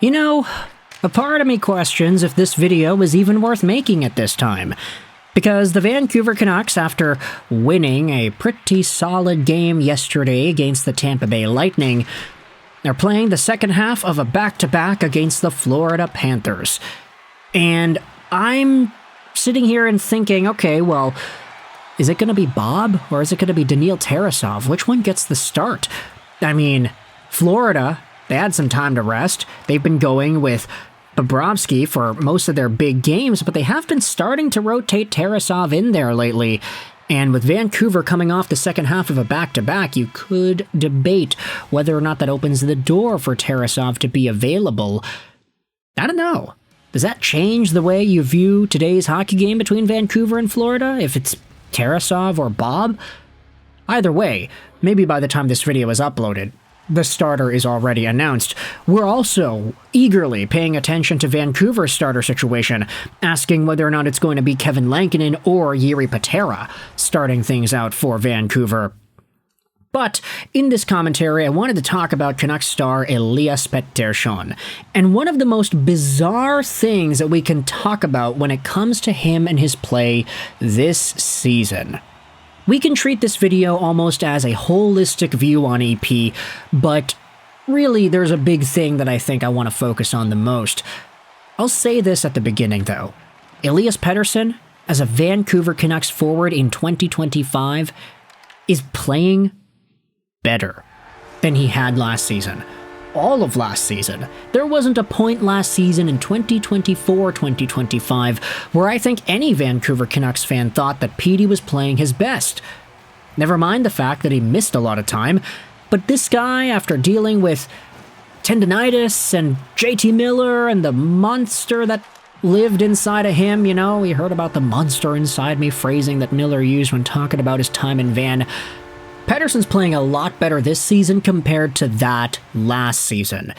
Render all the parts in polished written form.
You know, a part of me questions if this video is even worth making at this time. Because the Vancouver Canucks, after winning a pretty solid game yesterday against the Tampa Bay Lightning, are playing the second half of a back-to-back against the Florida Panthers. And I'm sitting here and thinking, okay, well, is it going to be Bob or is it going to be Daniil Tarasov? Which one gets the start? I mean, Florida, they had some time to rest. They've been going with Bobrovsky for most of their big games, but they have been starting to rotate Tarasov in there lately. And with Vancouver coming off the second half of a back-to-back, you could debate whether or not that opens the door for Tarasov to be available. I don't know. Does that change the way you view today's hockey game between Vancouver and Florida, if it's Tarasov or Bob? Either way, maybe by the time this video is uploaded, the starter is already announced. We're also eagerly paying attention to Vancouver's starter situation, asking whether or not it's going to be Kevin Lankinen or Jiri Patera starting things out for Vancouver. But in this commentary, I wanted to talk about Canucks star Elias Pettersson. And one of the most bizarre things that we can talk about when it comes to him and his play this season. We can treat this video almost as a holistic view on EP, but really there's a big thing that I think I want to focus on the most. I'll say this at the beginning though. Elias Pettersson, as a Vancouver Canucks forward in 2025, is playing better than he had last season. All of last season. There wasn't a point last season in 2024-2025 where I think any Vancouver Canucks fan thought that Petey was playing his best. Never mind the fact that he missed a lot of time, but this guy, after dealing with tendonitis and JT Miller and the monster that lived inside of him, you know, we heard about the monster inside me phrasing that Miller used when talking about his time in Van. Pettersson's playing a lot better this season compared to that last season.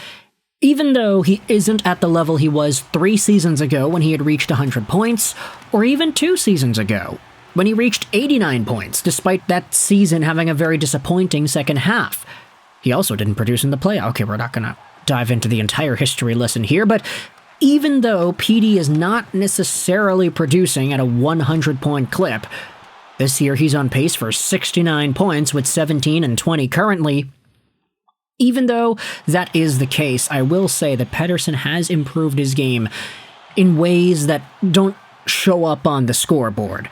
Even though he isn't at the level he was 3 seasons ago when he had reached 100 points, or even 2 seasons ago when he reached 89 points, despite that season having a very disappointing second half. He also didn't produce in the playoffs. Okay, we're not going to dive into the entire history lesson here, but even though PD is not necessarily producing at a 100-point clip, this year he's on pace for 69 points with 17 and 20 currently. Even though that is the case, I will say that Pettersson has improved his game in ways that don't show up on the scoreboard.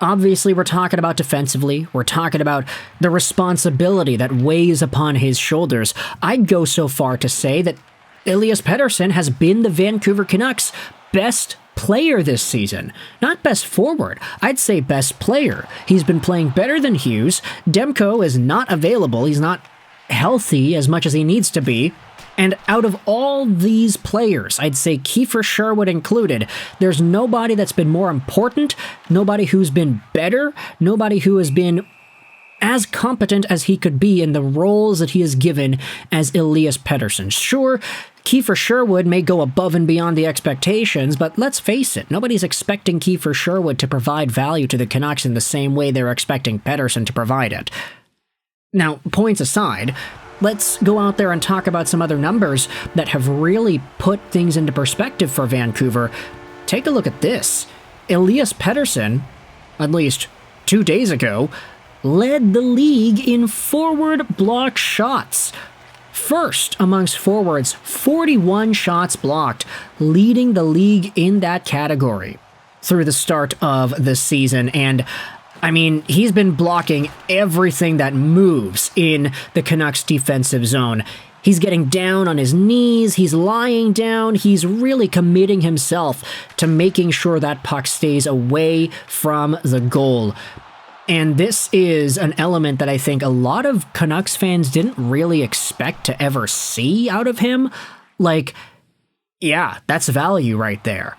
Obviously, we're talking about defensively. We're talking about the responsibility that weighs upon his shoulders. I'd go so far to say that Elias Pettersson has been the Vancouver Canucks' best player this season. Not best forward, I'd say best player. He's been playing better than Hughes. Demko is not available. He's not healthy as much as he needs to be. And out of all these players, I'd say Kiefer Sherwood included, there's nobody that's been more important, nobody who's been better, nobody who has been as competent as he could be in the roles that he is given as Elias Pettersson. Sure, Kiefer Sherwood may go above and beyond the expectations, but let's face it, nobody's expecting Kiefer Sherwood to provide value to the Canucks in the same way they're expecting Pettersson to provide it. Now, points aside, let's go out there and talk about some other numbers that have really put things into perspective for Vancouver. Take a look at this. Elias Pettersson, at least 2 days ago, led the league in forward block shots. First amongst forwards, 41 shots blocked, leading the league in that category through the start of the season. And I mean, he's been blocking everything that moves in the Canucks defensive zone. He's getting down on his knees, he's lying down, he's really committing himself to making sure that puck stays away from the goal. And this is an element that I think a lot of Canucks fans didn't really expect to ever see out of him. Like, yeah, that's value right there.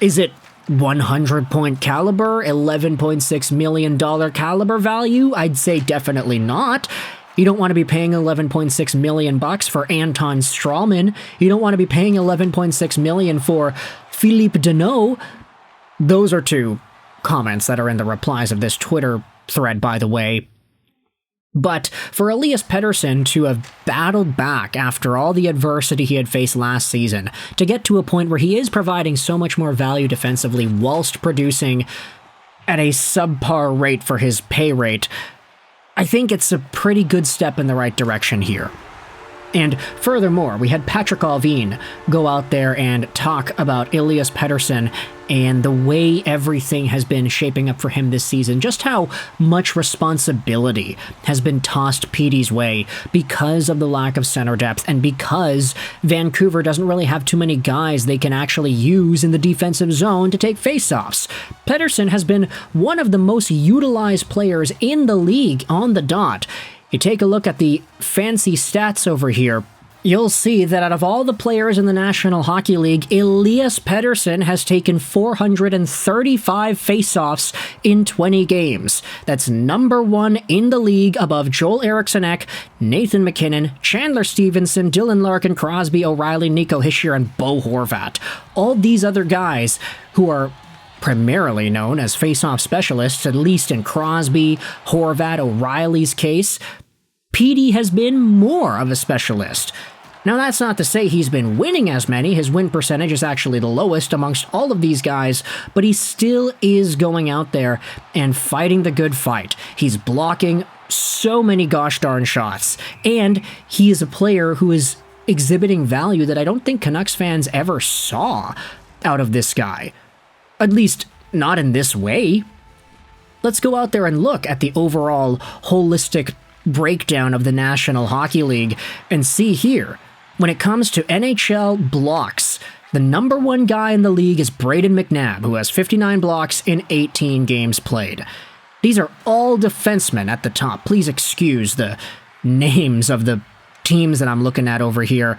Is it 100-point caliber, $11.6 million caliber value? I'd say definitely not. You don't want to be paying $11.6 million for Anton Strawman. You don't want to be paying $11.6 million for Philippe Deneau. Those are two comments that are in the replies of this Twitter thread, by the way. But for Elias Pettersson to have battled back after all the adversity he had faced last season, to get to a point where he is providing so much more value defensively whilst producing at a subpar rate for his pay rate, I think it's a pretty good step in the right direction here. And furthermore, we had Patrick Allvin go out there and talk about Elias Pettersson and the way everything has been shaping up for him this season, just how much responsibility has been tossed Petey's way because of the lack of center depth and because Vancouver doesn't really have too many guys they can actually use in the defensive zone to take faceoffs. Pettersson has been one of the most utilized players in the league on the dot. You take a look at the fancy stats over here, you'll see that out of all the players in the National Hockey League, Elias Pettersson has taken 435 faceoffs in 20 games. That's number one in the league above Joel Eriksson-Ek, Nathan MacKinnon, Chandler Stevenson, Dylan Larkin, Crosby, O'Reilly, Nico Hischier, and Bo Horvat. All these other guys who are primarily known as face-off specialists, at least in Crosby, Horvat, O'Reilly's case, Petey has been more of a specialist. Now, that's not to say he's been winning as many. His win percentage is actually the lowest amongst all of these guys, but he still is going out there and fighting the good fight. He's blocking so many gosh darn shots, and he is a player who is exhibiting value that I don't think Canucks fans ever saw out of this guy. At least, not in this way. Let's go out there and look at the overall holistic breakdown of the National Hockey League and see here, when it comes to NHL blocks, the number one guy in the league is Braden McNabb, who has 59 blocks in 18 games played. These are all defensemen at the top. Please excuse the names of the teams that I'm looking at over here.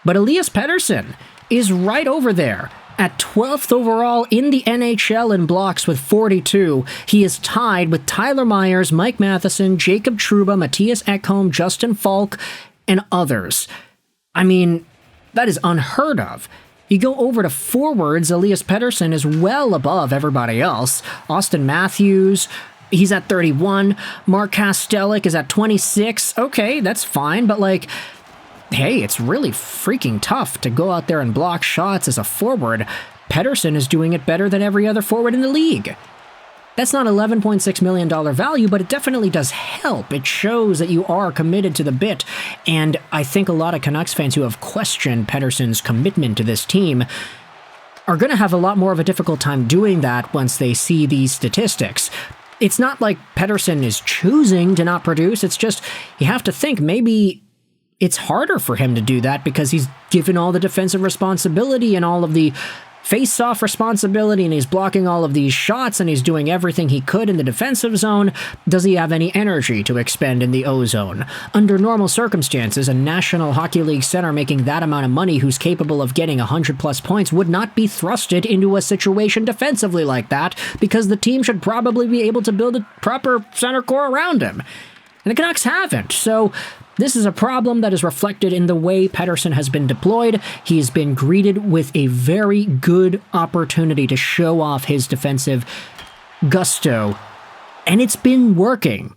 But Elias Pettersson is right over there. At 12th overall in the NHL in blocks with 42, he is tied with Tyler Myers, Mike Matheson, Jacob Trouba, Matthias Ekholm, Justin Falk, and others. I mean, that is unheard of. You go over to forwards, Elias Pettersson is well above everybody else. Austin Matthews, he's at 31. Mark Kastelik is at 26. Okay, that's fine, but hey, it's really freaking tough to go out there and block shots as a forward. Pettersson is doing it better than every other forward in the league. That's not $11.6 million value, but it definitely does help. It shows that you are committed to the bit, and I think a lot of Canucks fans who have questioned Pettersson's commitment to this team are going to have a lot more of a difficult time doing that once they see these statistics. It's not like Pettersson is choosing to not produce, it's just, you have to think maybe it's harder for him to do that because he's given all the defensive responsibility and all of the face-off responsibility, and he's blocking all of these shots, and he's doing everything he could in the defensive zone. Does he have any energy to expend in the O-zone? Under normal circumstances, a National Hockey League center making that amount of money who's capable of getting 100-plus points would not be thrusted into a situation defensively like that, because the team should probably be able to build a proper center core around him. And the Canucks haven't, so this is a problem that is reflected in the way Pettersson has been deployed. He's been greeted with a very good opportunity to show off his defensive gusto, and it's been working.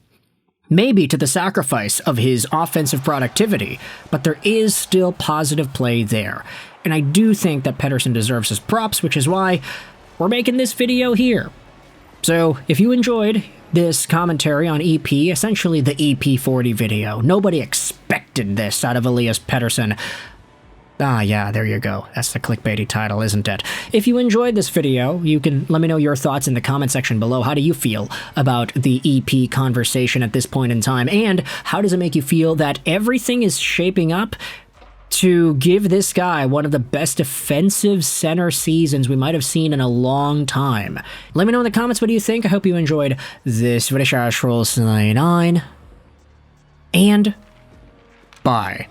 Maybe to the sacrifice of his offensive productivity, but there is still positive play there. And I do think that Pettersson deserves his props, which is why we're making this video here. So, if you enjoyed this commentary on EP, essentially the EP40 video, nobody expected this out of Elias Pettersson. Ah, yeah, there you go. That's the clickbaity title, isn't it? If you enjoyed this video, you can let me know your thoughts in the comment section below. How do you feel about the EP conversation at this point in time? And how does it make you feel that everything is shaping up to give this guy one of the best defensive center seasons we might have seen in a long time? Let me know in the comments what do you think. I hope you enjoyed this video. And bye.